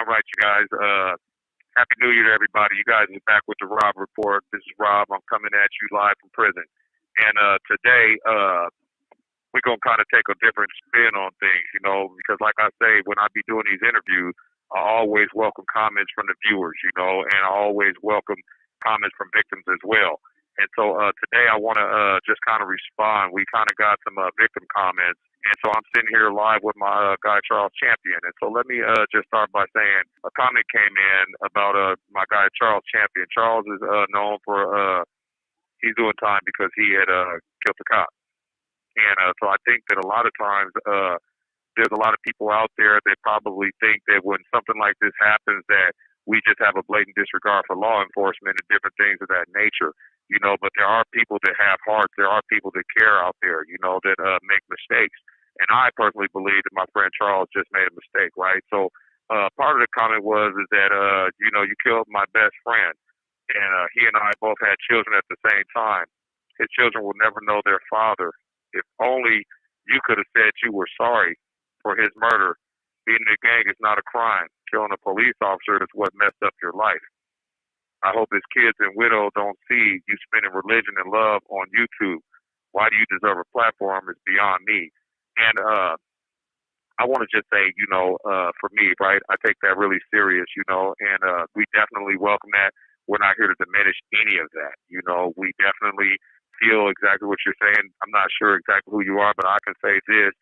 All right, you guys. Happy New Year to everybody. You guys are back with the Robb Report. This is Robb. I'm coming at you live from prison. And today, we're going to kind of take a different spin on things, because like I say, when I be doing these interviews, I always welcome comments from the viewers, and I always welcome comments from victims as well. And so today I want to just kind of respond. We kind of got some victim comments. And so I'm sitting here live with my guy, Charles Champion. And so let me just start by saying a comment came in about my guy, Charles Champion. Charles is known for, he's doing time because he had killed a cop. And so I think that a lot of times there's a lot of people out there that probably think that when something like this happens that we just have a blatant disregard for law enforcement and different things of that nature. But there are people that have hearts. There are people that care out there, that make mistakes. And I personally believe that my friend Charles just made a mistake, right? So part of the comment is that, you killed my best friend. And he and I both had children at the same time. His children will never know their father. If only you could have said you were sorry for his murder. Being in a gang is not a crime. Killing a police officer is what messed up your life. I hope his kids and widow don't see you spending religion and love on YouTube. Why do you deserve a platform is beyond me. And I want to just say, for me, right, I take that really serious, and we definitely welcome that. We're not here to diminish any of that. We definitely feel exactly what you're saying. I'm not sure exactly who you are, but I can say this,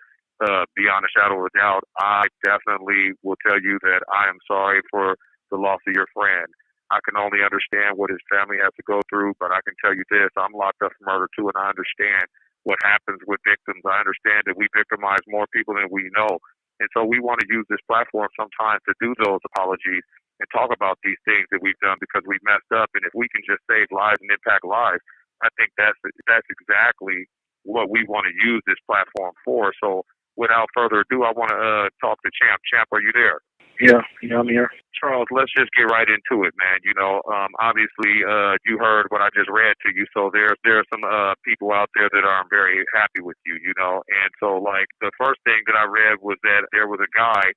beyond a shadow of a doubt, I definitely will tell you that I am sorry for the loss of your friend. I can only understand what his family has to go through, but I can tell you this, I'm locked up for murder too, and I understand what happens with victims. I understand that we victimize more people than we know. And so we want to use this platform sometimes to do those apologies and talk about these things that we've done because we messed up. And if we can just save lives and impact lives, I think that's exactly what we want to use this platform for. So without further ado, I want to talk to Champ. Champ, are you there? Yeah, I'm here. Charles, let's just get right into it, man. Obviously, you heard what I just read to you, so there are some people out there that aren't very happy with you, And so, like, the first thing that I read was that there was a guy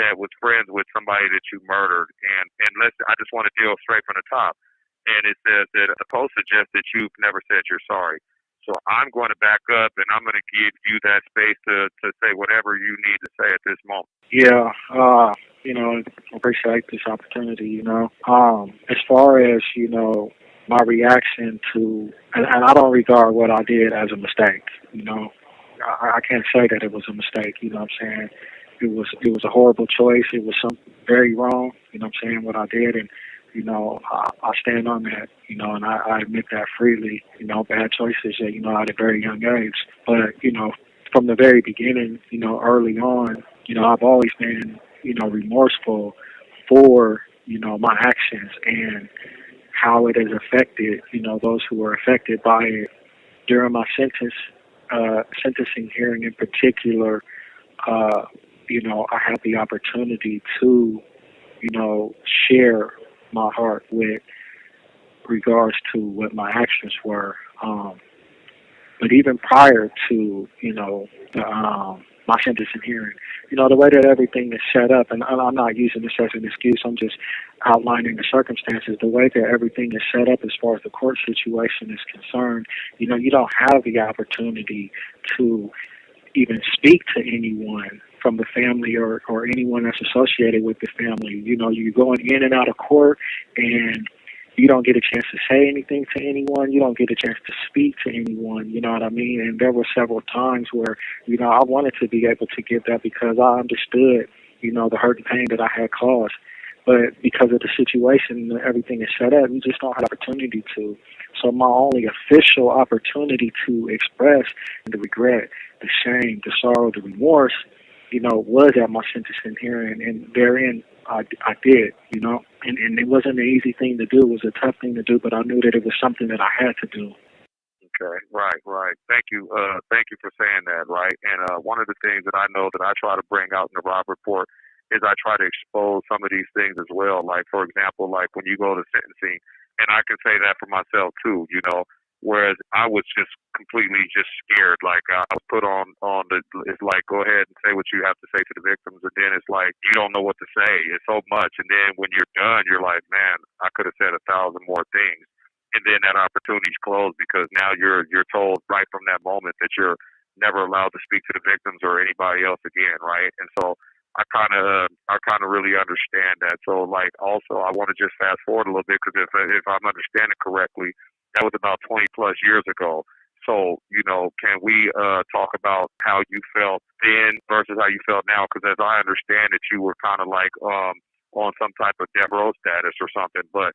that was friends with somebody that you murdered, and I just want to deal straight from the top. And it says that the post suggests that you've never said you're sorry. So I'm going to back up, and I'm going to give you that space to say whatever you need to say at this moment. Yeah, appreciate this opportunity, As far as, my reaction to, and I don't regard what I did as a mistake, I can't say that it was a mistake, what I'm saying? It was a horrible choice. It was something very wrong, what I did, and I stand on that, and I admit that freely, bad choices, at a very young age. But, from the very beginning, early on, I've always been, remorseful for, my actions and how it has affected, those who were affected by it. During my sentencing hearing in particular, I had the opportunity to, share my heart with regards to what my actions were. But even prior to, my sentencing hearing, the way that everything is set up, and I'm not using this as an excuse, I'm just outlining the circumstances, the way that everything is set up as far as the court situation is concerned, you don't have the opportunity to even speak to anyone from the family or anyone that's associated with the family. You're going in and out of court, and you don't get a chance to say anything to anyone. You don't get a chance to speak to anyone, you know what I mean? And there were several times where, I wanted to be able to get that because I understood, the hurt and pain that I had caused. But because of the situation and everything is set up, you just don't have the opportunity to. So my only official opportunity to express the regret, the shame, the sorrow, the remorse, was at my sentencing hearing, and therein I did, and it wasn't an easy thing to do. It was a tough thing to do, but I knew that it was something that I had to do. Okay, right. Thank you for saying that, right? And one of the things that I know that I try to bring out in the Robb Report is I try to expose some of these things as well. Like, for example, like when you go to sentencing, and I can say that for myself too, Whereas I was just completely just scared. Like I was put on the. It's like go ahead and say what you have to say to the victims, and then it's like you don't know what to say. It's so much, and then when you're done, you're like, man, I could have said 1,000 more things, and then that opportunity's closed because now you're told right from that moment that you're never allowed to speak to the victims or anybody else again, right? And so I kind of really understand that. So like also I want to just fast forward a little bit because if I'm understanding correctly, that was about 20 plus years ago. So can we talk about how you felt then versus how you felt now? Because as I understand it, you were kind of like on some type of death row status or something. But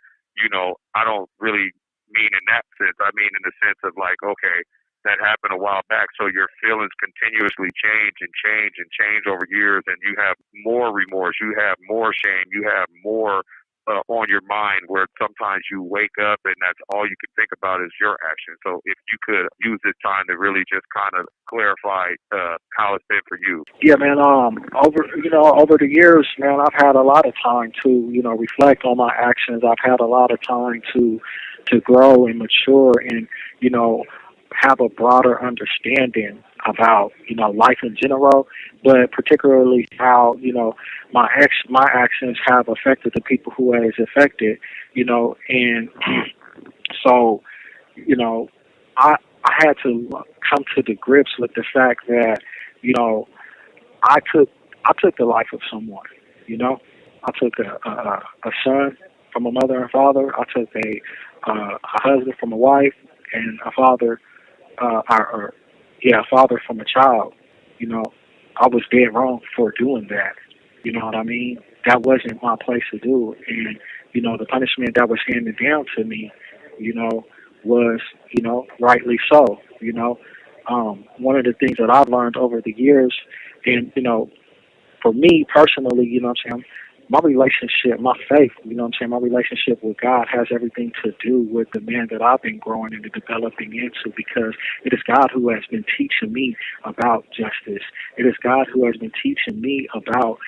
I don't really mean in that sense. I mean in the sense of like, okay, that happened a while back. So your feelings continuously change and change and change over years, and you have more remorse, you have more shame, you have more on your mind. Where sometimes you wake up and that's all you can think about is your action. So if you could use this time to really just kind of clarify how it's been for you. Yeah, man. Over the years, man, I've had a lot of time to reflect on my actions. I've had a lot of time to grow and mature, and have a broader understanding about life in general, but particularly how my actions have affected the people who has affected, and so I had to come to the grips with the fact that I took the life of someone. I took a son from a mother and father. I took a husband from a wife, and a father. A father from a child. I was dead wrong for doing that. You know what I mean? That wasn't my place to do. And, the punishment that was handed down to me, was, rightly so. One of the things that I've learned over the years, and, for me personally, my relationship, my faith, my relationship with God has everything to do with the man that I've been growing and developing into, because it is God who has been teaching me about justice. It is God who has been teaching me about,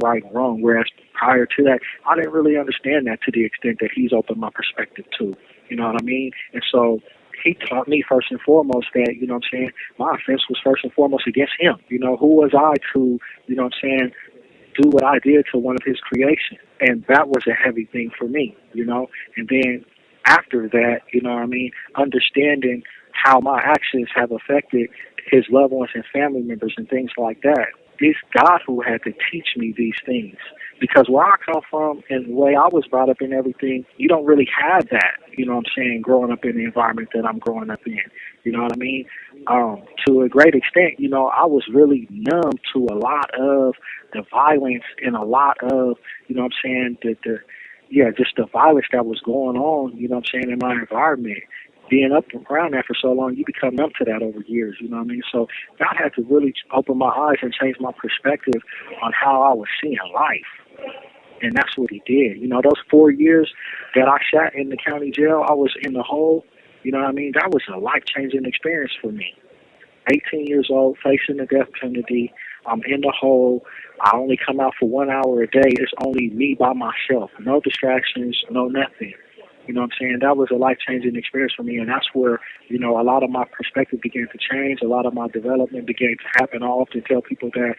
right and wrong, whereas prior to that, I didn't really understand that to the extent that he's opened my perspective to. You know what I mean? And so he taught me first and foremost that, my offense was first and foremost against him. Who was I to, do what I did to one of his creations? And that was a heavy thing for me, And then after that, understanding how my actions have affected his loved ones and family members and things like that. It's God who had to teach me these things. Because where I come from and the way I was brought up and everything, you don't really have that, growing up in the environment that I'm growing up in. You know what I mean? To a great extent, I was really numb to a lot of the violence and a lot of, just the violence that was going on, in my environment. Being up around that for so long, you become numb to that over years, So God had to really open my eyes and change my perspective on how I was seeing life. And that's what he did. Those 4 years that I sat in the county jail, I was in the hole, that was a life-changing experience for me. 18 years old, facing the death penalty. I'm in the hole. I only come out for 1 hour a day. It's only me by myself. No distractions, no nothing. That was a life-changing experience for me, and that's where, a lot of my perspective began to change. A lot of my development began to happen. I often tell people that,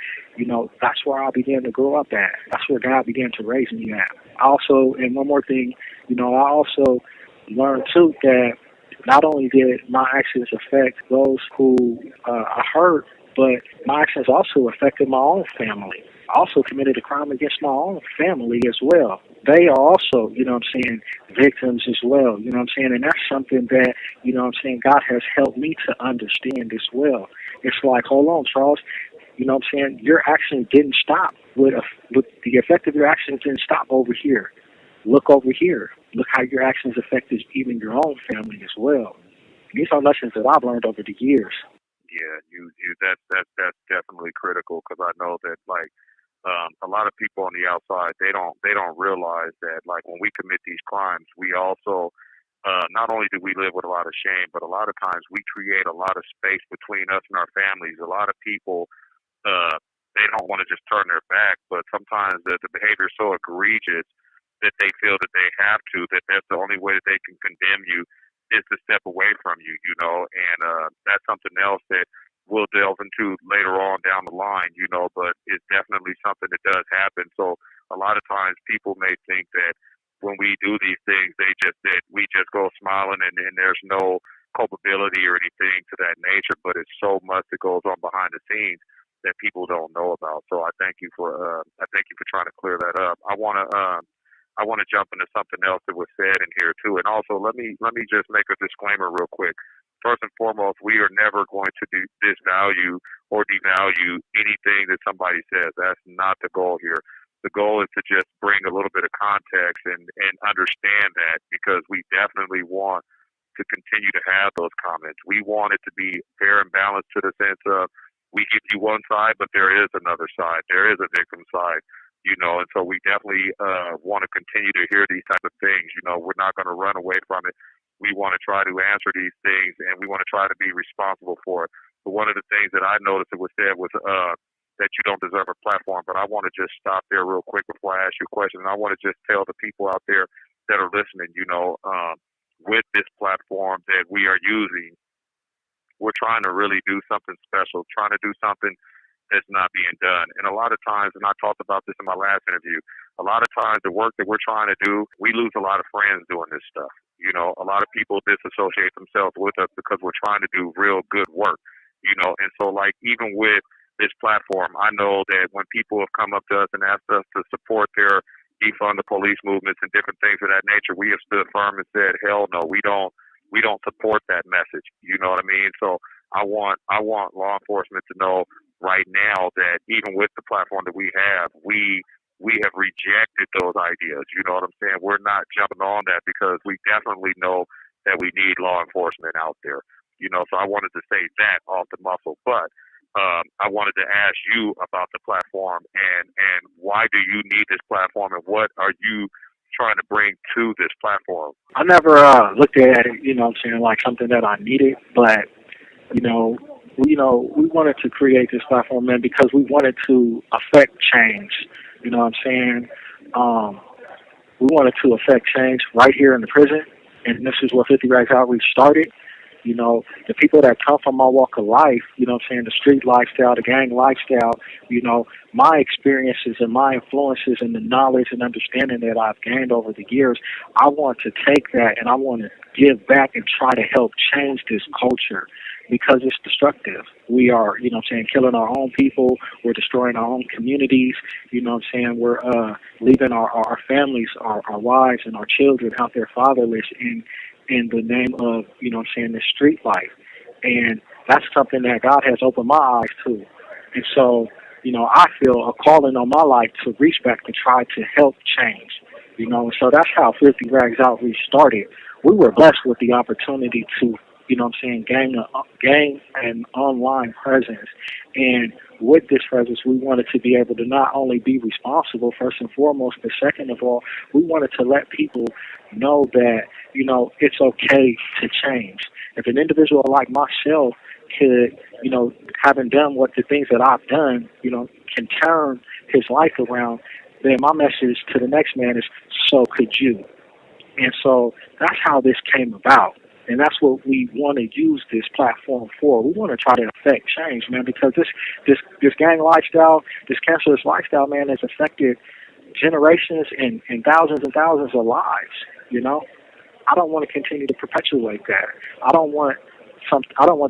that's where I began to grow up at. That's where God began to raise me at. Also, and one more thing, I also learned, too, that not only did my actions affect those who I hurt, but my actions also affected my own family. I also committed a crime against my own family as well. They are also, victims as well, and that's something that, God has helped me to understand as well. It's like, hold on, Charles, your actions didn't stop with the effect of your actions didn't stop over here. Look over here. Look how your actions affected even your own family as well. These are lessons that I've learned over the years. Yeah, that's definitely critical because I know that a lot of people on the outside they don't realize that when we commit these crimes, we also not only do we live with a lot of shame, but a lot of times we create a lot of space between us and our families. A lot of people they don't want to just turn their back, but sometimes the behavior is so egregious that they feel that they have to, that that's the only way that they can condemn you is to step away something else that we'll delve into later on down the line, but it's definitely something that does happen. So a lot of times people may think that when we do these things, that we just go smiling and there's no culpability or anything to that nature, but it's so much that goes on behind the scenes that people don't know about. So I thank you for trying to clear that up. I want to jump into something else that was said in here too, and also let me just make a disclaimer real quick. First and foremost, we are never going to disvalue or devalue anything that somebody says. That's not the goal here. The goal is to just bring a little bit of context and understand that, because we definitely want to continue to have those comments. We want it to be fair and balanced, to the sense of we give you one side, but there is another side. There is a victim side, and so we definitely want to continue to hear these type of things. We're not going to run away from it. We want to try to answer these things, and we want to try to be responsible for it. But one of the things that I noticed that was said was that you don't deserve a platform. But I want to just stop there real quick before I ask you a question. And I want to just tell the people out there that are listening, with this platform that we are using, we're trying to really do something special, trying to do something that's not being done. And a lot of times, and I talked about this in my last interview, a lot of times the work that we're trying to do, we lose a lot of friends doing this stuff. A lot of people disassociate themselves with us because we're trying to do real good work, and so like even with this platform, I know that when people have come up to us and asked us to support their defund the police movements and different things of that nature, we have stood firm and said, hell no, we don't support that message. You know what I mean? So I want law enforcement to know right now that even with the platform that we have have rejected those ideas. You know what I'm saying? We're not jumping on that because we definitely know that we need law enforcement out there. So I wanted to say that off the muscle. But I wanted to ask you about the platform and why do you need this platform, and what are you trying to bring to this platform? I never looked at it, like something that I needed, but we wanted to create this platform, man, because we wanted to affect change. You know what I'm saying? We wanted to affect change right here in the prison, and this is where 50 Rags Outreach started. The people that come from my walk of life, the street lifestyle, the gang lifestyle, my experiences and my influences and the knowledge and understanding that I've gained over the years, I want to take that and I want to give back and try to help change this culture, because it's destructive. We are, killing our own people. We're destroying our own communities. We're leaving our families, our wives and our children out there fatherless in the name of, this street life. And that's something that God has opened my eyes to. And so, I feel a calling on my life to reach back to try to help change. And so that's how 50 Rags Outreach started. We were blessed with the opportunity to, gain an online presence. And with this presence, we wanted to be able to not only be responsible, first and foremost, but second of all, we wanted to let people know that, it's okay to change. If an individual like myself could, having done what the things that I've done, can turn his life around, then my message to the next man is, so could you. And so that's how this came about. And that's what we want to use this platform for. We want to try to affect change, man, because this gang lifestyle, this cancerous lifestyle, man, has affected generations and thousands of lives, I don't want to continue to perpetuate that. I don't want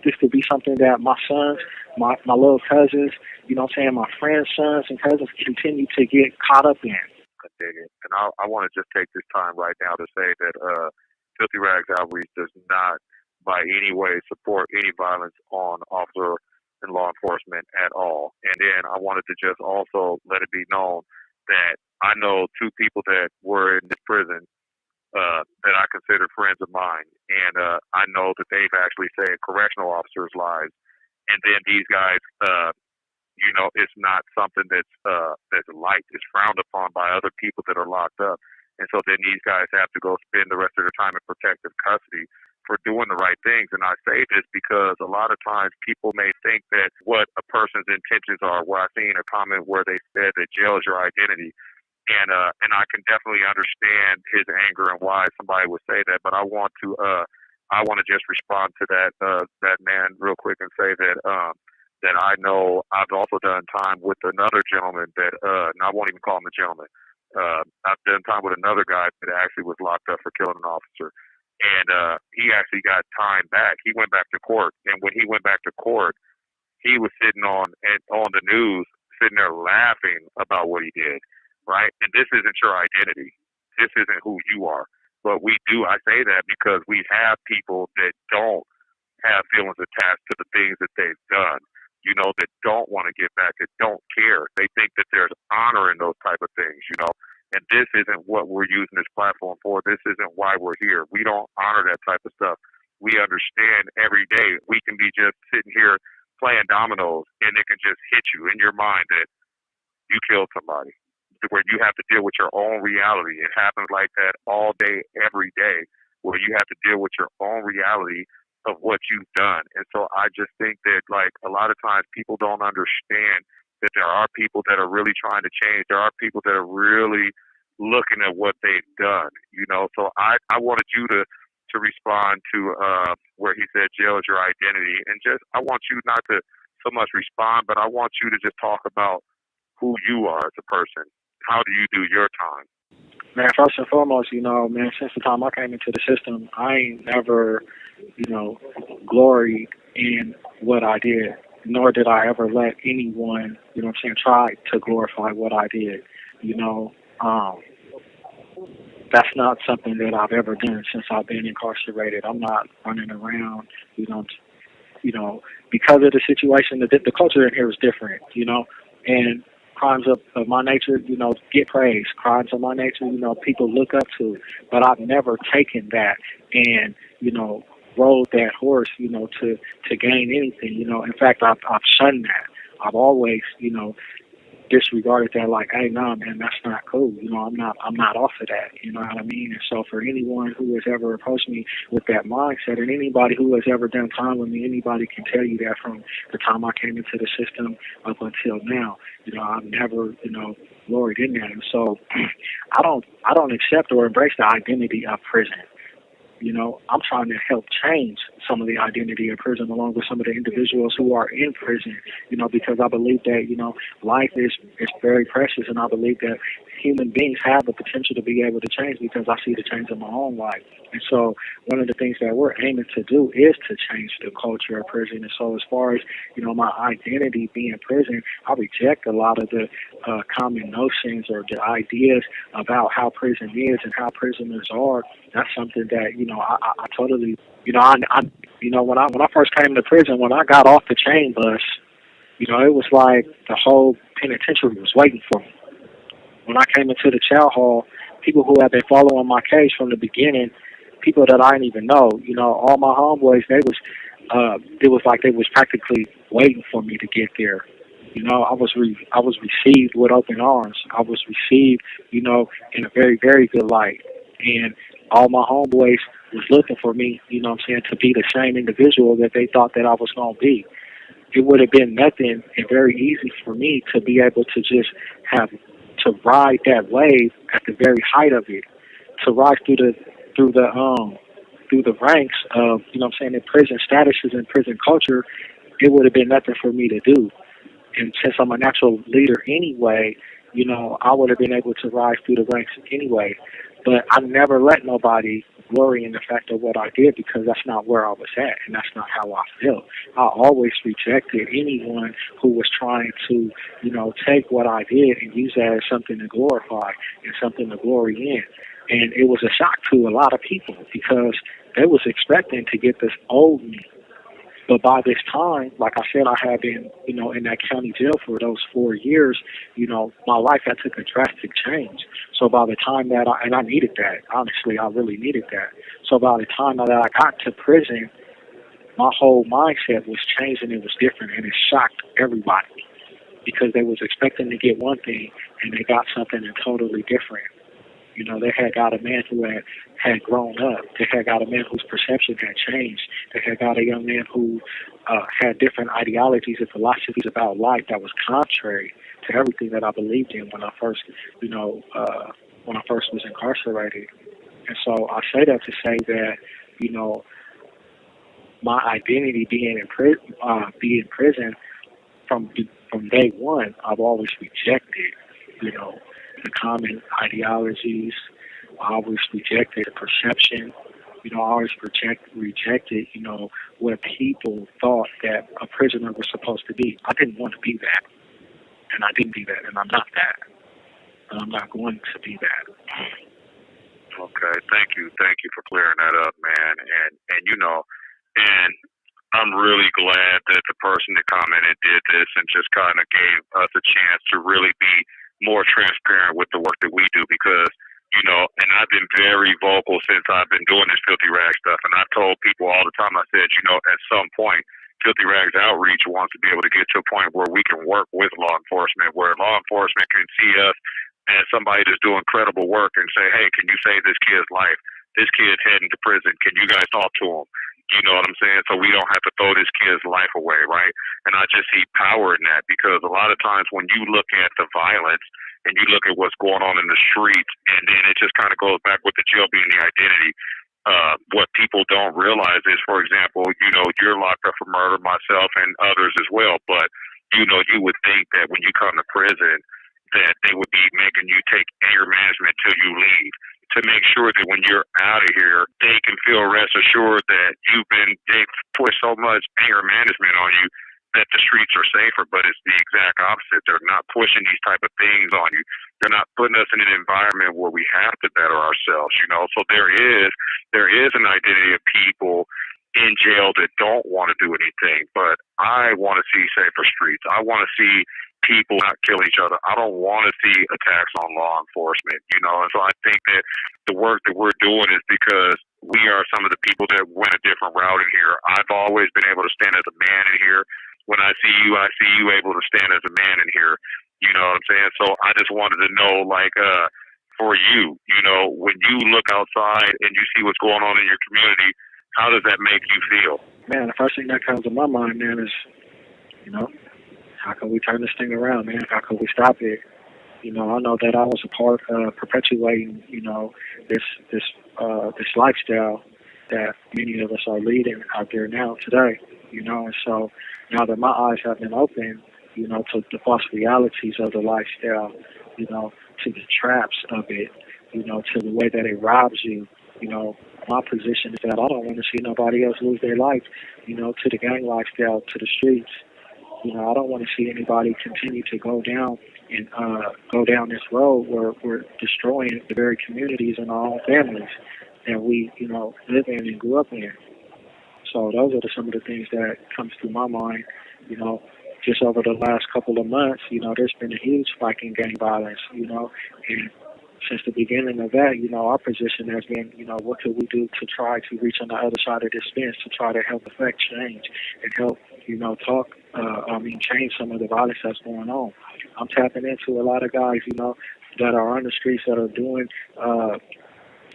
this to be something that my sons, my little cousins, my friends' sons and cousins continue to get caught up in. I dig it. And I want to just take this time right now to say that 50 Rags Outreach does not by any way support any violence on officer and law enforcement at all. And then I wanted to just also let it be known that I know two people that were in this prison that I consider friends of mine. And I know that they've actually saved correctional officers' lives. And then these guys, it's not something that's light. It's frowned upon by other people that are locked up. And so then these guys have to go spend the rest of their time in protective custody for doing the right things. And I say this because a lot of times people may think that what a person's intentions are. Where I seen a comment where they said that jail is your identity. And I can definitely understand his anger and why somebody would say that. But I want to I want to just respond to that man real quick and say that that I know I've also done time with another gentleman that and I won't even call him a gentleman. I've done time with another guy that actually was locked up for killing an officer, and he actually got time back. He went back to court, and when he went back to court, he was sitting on the news, sitting there laughing about what he did, right? And this isn't your identity. This isn't who you are. But we do. I say that because we have people that don't have feelings attached to the things that they've done. You know, that don't want to get back, that don't care. They think that there's honor in those type of things. You know, and this isn't what we're using this platform for. This isn't why we're here. We don't honor that type of stuff. We understand every day we can be just sitting here playing dominoes, and it can just hit you in your mind that you killed somebody, where you have to deal with your own reality. It happens like that all day, every day, where you have to deal with your own reality of what you've done. And so I just think that, like, a lot of times people don't understand that there are people that are really trying to change. There are people that are really looking at what they've done, you know. So I wanted you to respond to where he said jail is your identity, and just I want you not to so much respond, but I want you to just talk about who you are as a person. How do you do your time? Man, first and foremost, you know, man, since the time I came into the system, I ain't never, you know, gloried in what I did, nor did I ever let anyone, you know what I'm saying, try to glorify what I did. You know, that's not something that I've ever done since I've been incarcerated. I'm not running around, you know, because of the situation, the culture in here is different, you know, and crimes of my nature, you know, get praised. Crimes of my nature, you know, people look up to. But I've never taken that and, you know, rode that horse, you know, to gain anything. You know, in fact, I've shunned that. I've always, you know, disregarded that, like, hey, no, man, that's not cool. You know, I'm not off of that. You know what I mean? And so for anyone who has ever approached me with that mindset, and anybody who has ever done time with me, anybody can tell you that from the time I came into the system up until now. You know, I've never, you know, gloried in that. And so I don't accept or embrace the identity of prison. You know, I'm trying to help change some of the identity of prison along with some of the individuals who are in prison, you know, because I believe that, you know, life is very precious, and I believe that human beings have the potential to be able to change because I see the change in my own life. And so one of the things that we're aiming to do is to change the culture of prison. And so as far as, you know, my identity being prison, I reject a lot of the common notions or the ideas about how prison is and how prisoners are. That's something that, you know, I totally, you know, I you know, when I first came to prison, when I got off the chain bus, you know, it was like the whole penitentiary was waiting for me. When I came into the chow hall, people who have been following my case from the beginning, people that I didn't even know, you know, all my homeboys, it was like they was practically waiting for me to get there. You know, I was received with open arms. I was received, you know, in a very, very good light. And all my homeboys was looking for me, you know what I'm saying, to be the same individual that they thought that I was going to be. It would have been nothing and very easy for me to be able to just have to ride that wave at the very height of it, to rise through the ranks of, you know what I'm saying, in prison statuses and prison culture. It would have been nothing for me to do. And since I'm a natural leader anyway, you know, I would have been able to rise through the ranks anyway. But I never let nobody glory in the fact of what I did because that's not where I was at and that's not how I felt. I always rejected anyone who was trying to, you know, take what I did and use that as something to glorify and something to glory in. And it was a shock to a lot of people because they was expecting to get this old me. But by this time, like I said, I had been, you know, in that county jail for those 4 years. You know, my life had took a drastic change. So by the time that I needed that, honestly, I really needed that. So by the time that I got to prison, my whole mindset was changed and it was different, and it shocked everybody because they was expecting to get one thing and they got something totally different. You know, they had got a man who had grown up. They had got a man whose perception had changed. They had got a young man who had different ideologies and philosophies about life that was contrary to everything that I believed in when I first, you know, when I first was incarcerated. And so I say that to say that, you know, my identity being in prison from day one, I've always rejected, you know, the common ideologies. I always rejected the perception. You know, I always rejected, you know, what people thought that a prisoner was supposed to be. I didn't want to be that, and I didn't be that, and I'm not that, and I'm not going to be that. Okay, thank you for clearing that up, man. And you know, and I'm really glad that the person that commented did this and just kind of gave us a chance to really be more transparent with the work that we do because, you know, and I've been very vocal since I've been doing this Filthy Rag stuff. And I told people all the time, I said, you know, at some point, Filthy Rags Outreach wants to be able to get to a point where we can work with law enforcement, where law enforcement can see us as somebody that's doing credible work and say, hey, can you save this kid's life? This kid's heading to prison. Can you guys talk to him? You know what I'm saying? So we don't have to throw this kid's life away, right? And I just see power in that because a lot of times when you look at the violence and you look at what's going on in the streets, and then it just kind of goes back with the jail being the identity. What people don't realize is, for example, you know, you're locked up for murder, myself and others as well. But, you know, you would think that when you come to prison, that they would be making you take anger management till you leave to make sure that when you're out of here, they can feel rest assured that they've put so much anger management on you that the streets are safer, but it's the exact opposite. They're not pushing these type of things on you. They're not putting us in an environment where we have to better ourselves, you know. So there is an identity of people in jail that don't want to do anything, but I want to see safer streets. I want to see people not kill each other. I don't want to see attacks on law enforcement, you know. And so I think that the work that we're doing is because we are some of the people that went a different route in here. I've always been able to stand as a man in here. When I see you able to stand as a man in here. You know what I'm saying? So I just wanted to know, like, for you, you know, when you look outside and you see what's going on in your community, how does that make you feel? Man, the first thing that comes to my mind, man, is, you know, how can we turn this thing around, man? How can we stop it? You know, I know that I was a part of perpetuating, you know, this lifestyle that many of us are leading out there now today, you know. And so now that my eyes have been opened, you know, to the false realities of the lifestyle, you know, to the traps of it, you know, to the way that it robs you, you know, my position is that I don't want to see nobody else lose their life, you know, to the gang lifestyle, to the streets. You know, I don't want to see anybody continue to go down this road where we're destroying the very communities and our own families that we, you know, live in and grew up in. So those are some of the things that comes through my mind. You know, just over the last couple of months, you know, there's been a huge spike in gang violence, you know, and since the beginning of that, you know, our position has been, you know, what could we do to try to reach on the other side of this fence to try to help affect change and help, you know, change some of the violence that's going on. I'm tapping into a lot of guys, you know, that are on the streets that are doing,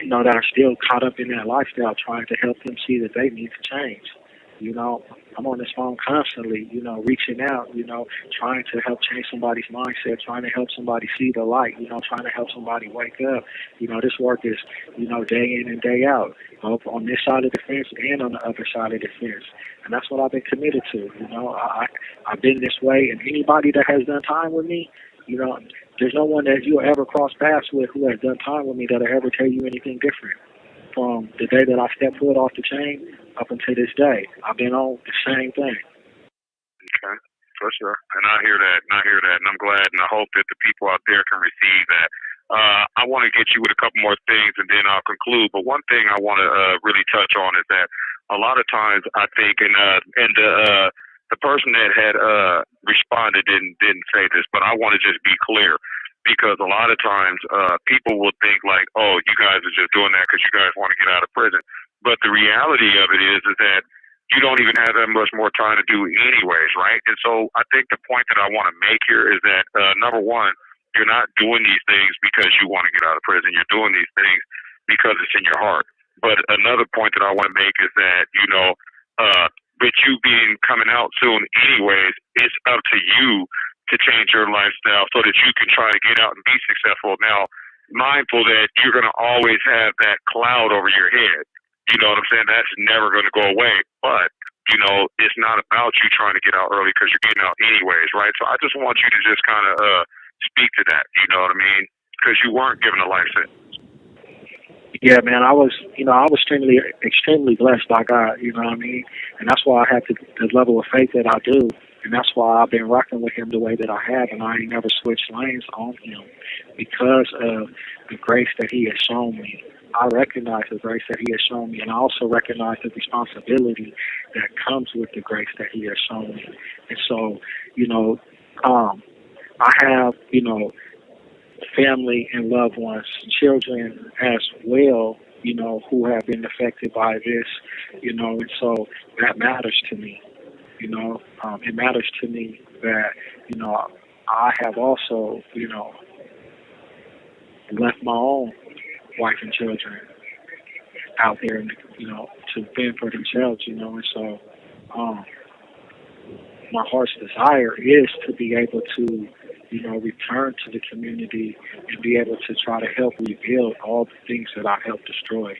you know, that are still caught up in that lifestyle, trying to help them see that they need to change. You know, I'm on this phone constantly, you know, reaching out, you know, trying to help change somebody's mindset, trying to help somebody see the light, you know, trying to help somebody wake up. You know, this work is, you know, day in and day out, both on this side of the fence and on the other side of the fence. And that's what I've been committed to. You know, I've been this way, and anybody that has done time with me, you know, there's no one that you'll ever cross paths with who has done time with me that'll ever tell you anything different. From the day that I stepped foot off the chain up until this day, I've been on the same thing. Okay, for sure. And I hear that, and I'm glad, and I hope that the people out there can receive that. I want to get you with a couple more things, and then I'll conclude. But one thing I want to really touch on is that a lot of times I think, and the person that had responded didn't say this, but I want to just be clear. Because a lot of times people will think like, oh, you guys are just doing that because you guys want to get out of prison. But the reality of it is that you don't even have that much more time to do anyways, right? And so I think the point that I want to make here is that, number one, you're not doing these things because you want to get out of prison. You're doing these things because it's in your heart. But another point that I want to make is that, you know, with you coming out soon anyways, it's up to you to change your lifestyle so that you can try to get out and be successful. Now, mindful that you're going to always have that cloud over your head. You know what I'm saying? That's never going to go away. But, you know, it's not about you trying to get out early because you're getting out anyways, right? So I just want you to just kind of speak to that, you know what I mean? Because you weren't given a life sentence. Yeah, man, I was, I was extremely blessed by God, you know what I mean? And that's why I have the level of faith that I do. And that's why I've been rocking with him the way that I have, and I ain't never switched lanes on him because of the grace that he has shown me. I recognize the grace that he has shown me, and I also recognize the responsibility that comes with the grace that he has shown me. And so, I have, family and loved ones, children as well, who have been affected by this, and so that matters to me. It matters to me that, I have also, left my own wife and children out there, to fend for themselves, and so my heart's desire is to be able to, return to the community and be able to try to help rebuild all the things that I helped destroy.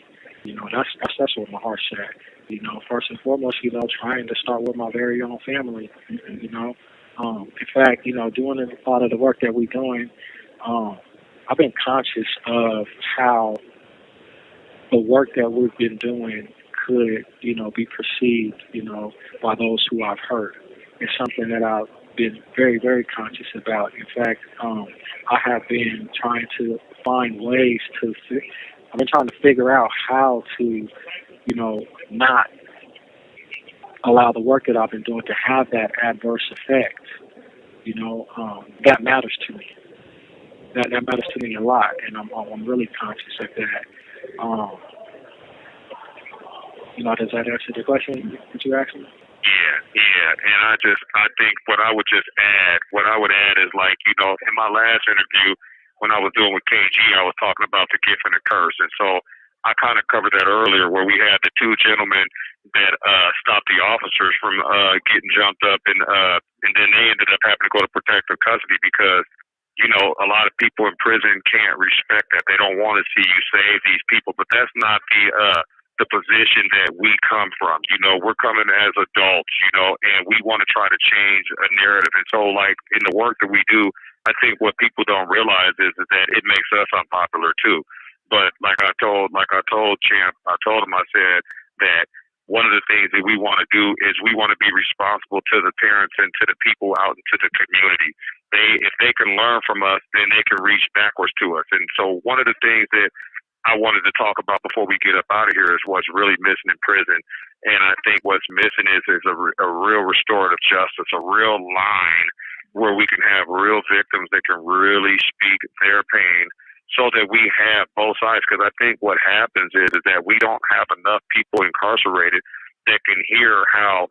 That's what my heart's at. First and foremost, trying to start with my very own family. In fact, doing a lot of the work that we're doing, I've been conscious of how the work that we've been doing could, be perceived, by those who I've hurt. It's something that I've been very, very conscious about. In fact, I have been trying to find ways I've been trying to figure out how to, not allow the work that I've been doing to have that adverse effect. That matters to me. That matters to me a lot, and I'm really conscious of that. Does that answer the question that you asked me? Yeah, and I think what I would add is like, in my last interview when I was doing with KG, I was talking about the gift and the curse, and so I kind of covered that earlier, where we had the two gentlemen that stopped the officers from getting jumped up, and then they ended up having to go to protective custody because, a lot of people in prison can't respect that. They don't want to see you save these people, but that's not the position that we come from. We're coming as adults, and we want to try to change a narrative. And so, like, in the work that we do, I think what people don't realize is that it makes us unpopular too. But like I told Champ, I told him, I said that one of the things that we want to do is we want to be responsible to the parents and to the people out into the community. If they can learn from us, then they can reach backwards to us. And so one of the things that I wanted to talk about before we get up out of here is what's really missing in prison. And I think what's missing is a real restorative justice, a real line where we can have real victims that can really speak their pain so that we have both sides. Because I think what happens is that we don't have enough people incarcerated that can hear how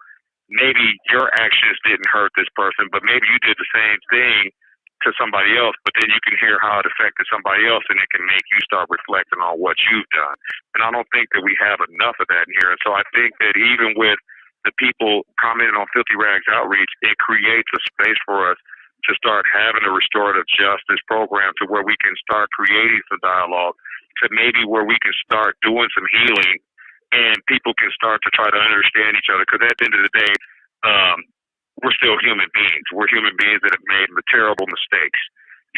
maybe your actions didn't hurt this person, but maybe you did the same thing to somebody else, but then you can hear how it affected somebody else, and it can make you start reflecting on what you've done. And I don't think that we have enough of that in here. And so I think that even with the people commenting on Filthy Rags Outreach, it creates a space for us to start having a restorative justice program to where we can start creating some dialogue, to maybe where we can start doing some healing and people can start to try to understand each other. Because at the end of the day, we're still human beings. We're human beings that have made terrible mistakes,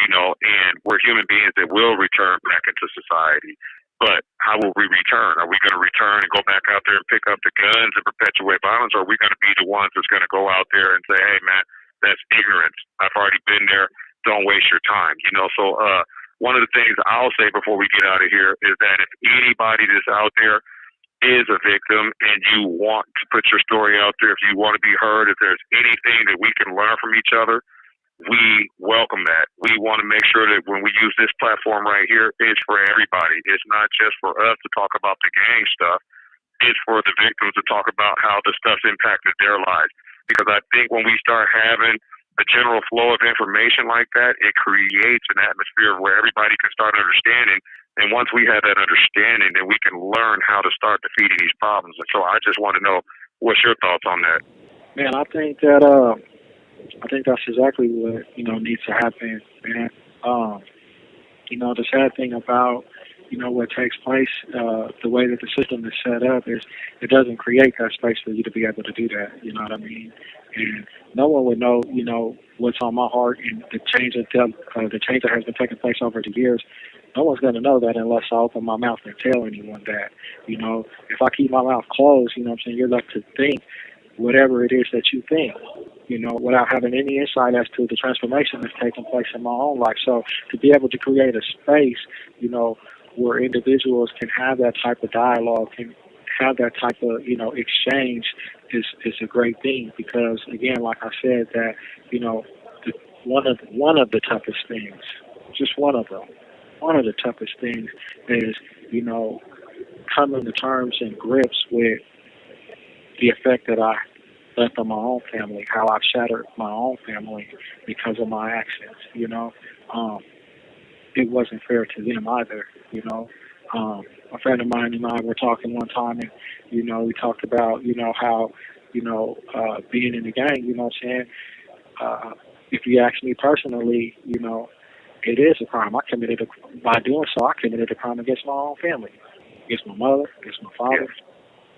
and we're human beings that will return back into society. But how will we return? Are we going to return and go back out there and pick up the guns and perpetuate violence? Or are we going to be the ones that's going to go out there and say, hey, man, that's ignorance. I've already been there. Don't waste your time. So one of the things I'll say before we get out of here is that if anybody that's out there is a victim and you want to put your story out there, if you want to be heard, if there's anything that we can learn from each other, we welcome that. We want to make sure that when we use this platform right here, it's for everybody. It's not just for us to talk about the gang stuff. It's for the victims to talk about how the stuff's impacted their lives. Because I think when we start having a general flow of information like that, it creates an atmosphere where everybody can start understanding. And once we have that understanding, then we can learn how to start defeating these problems. And so I just want to know, what's your thoughts on that? Man, I think that's exactly what needs to happen, man. The sad thing about what takes place, the way that the system is set up is it doesn't create that space for you to be able to do that. You know what I mean? And no one would know, what's on my heart and the change that has been taking place over the years. No one's going to know that unless I open my mouth and tell anyone that. If I keep my mouth closed, you're left to think whatever it is that you think, without having any insight as to the transformation that's taking place in my own life. So to be able to create a space, where individuals can have that type of dialogue, can have that type of, exchange is a great thing because, again, like I said, that, one of the toughest things, just one of the toughest things is, coming to terms and grips with the effect that I left on my own family, how I've shattered my own family because of my actions, It wasn't fair to them either, A friend of mine and I were talking one time and, we talked about, how, being in the gang, if you ask me personally, it is a crime. By doing so, I committed a crime against my own family, against my mother, against my father,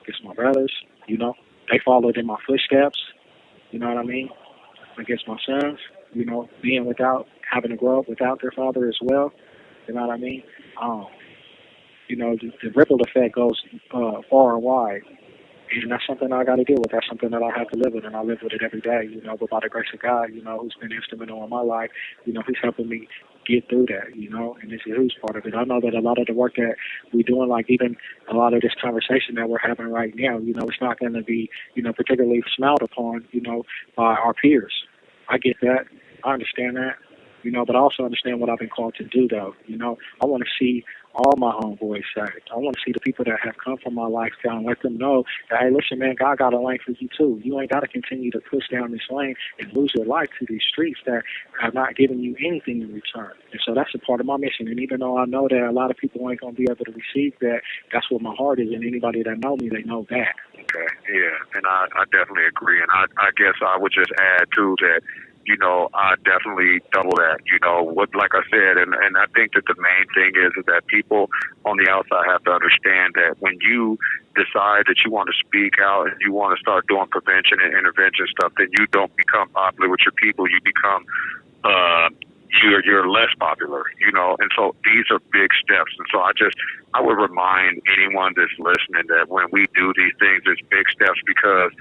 against my brothers, They followed in my footsteps, you know what I mean? Against my sons, having to grow up without their father as well, you know what I mean? The ripple effect goes far and wide. And that's something I got to deal with. That's something that I have to live with, and I live with it every day, But by the grace of God, who's been instrumental in my life, He's helping me get through that, And it's a huge part of it. I know that a lot of the work that we're doing, like even a lot of this conversation that we're having right now, it's not going to be, particularly smiled upon, by our peers. I get that. I understand that. But I also understand what I've been called to do, though. I want to see all my homeboys saved. I want to see the people that have come from my lifestyle and let them know that, hey, listen, man, God got a lane for you, too. You ain't got to continue to push down this lane and lose your life to these streets that have not given you anything in return. And so that's a part of my mission. And even though I know that a lot of people ain't going to be able to receive that, that's what my heart is. And anybody that know me, they know that. Okay, yeah, and I definitely agree. And I guess I would just add, too, that I definitely double that, like I said, and I think that the main thing is that people on the outside have to understand that when you decide that you want to speak out and you want to start doing prevention and intervention stuff, then you don't become popular with your people. You become, you're less popular, and so these are big steps. And so I would remind anyone that's listening that when we do these things, it's big steps because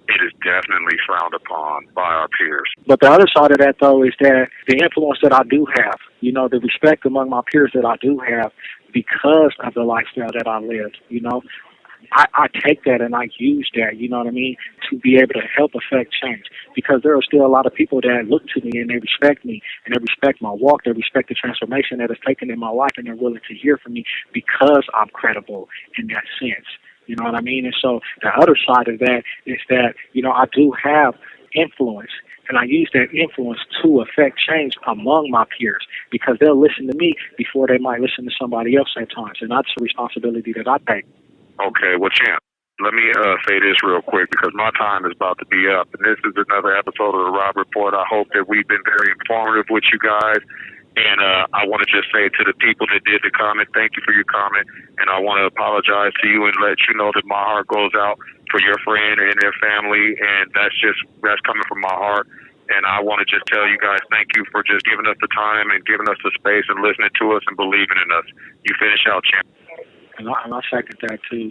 it is definitely frowned upon by our peers. But the other side of that, though, is that the influence that I do have, the respect among my peers that I do have because of the lifestyle that I lived, I take that and I use that, to be able to help affect change. Because there are still a lot of people that look to me and they respect me and they respect my walk, they respect the transformation that has taken in my life, and they're willing to hear from me because I'm credible in that sense. You know what I mean? And so the other side of that is that, I do have influence, and I use that influence to affect change among my peers because they'll listen to me before they might listen to somebody else at times, and that's a responsibility that I take. Okay, well, Champ, let me say this real quick because my time is about to be up, and this is another episode of the Robb Report. I hope that we've been very informative with you guys. And I want to just say to the people that did the comment, thank you for your comment. And I want to apologize to you and let you know that my heart goes out for your friend and their family. And that's coming from my heart. And I want to just tell you guys, thank you for just giving us the time and giving us the space and listening to us and believing in us. You finish out, Champ. And I second that, too.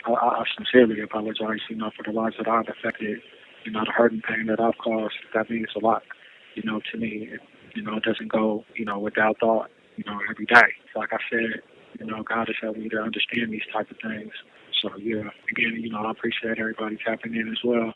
I sincerely apologize, for the lives that I've affected, the hurt and pain that I've caused. That means a lot, to me. It doesn't go, without thought, every day. Like I said, God has helped me to understand these type of things. So, yeah, again, I appreciate everybody tapping in as well.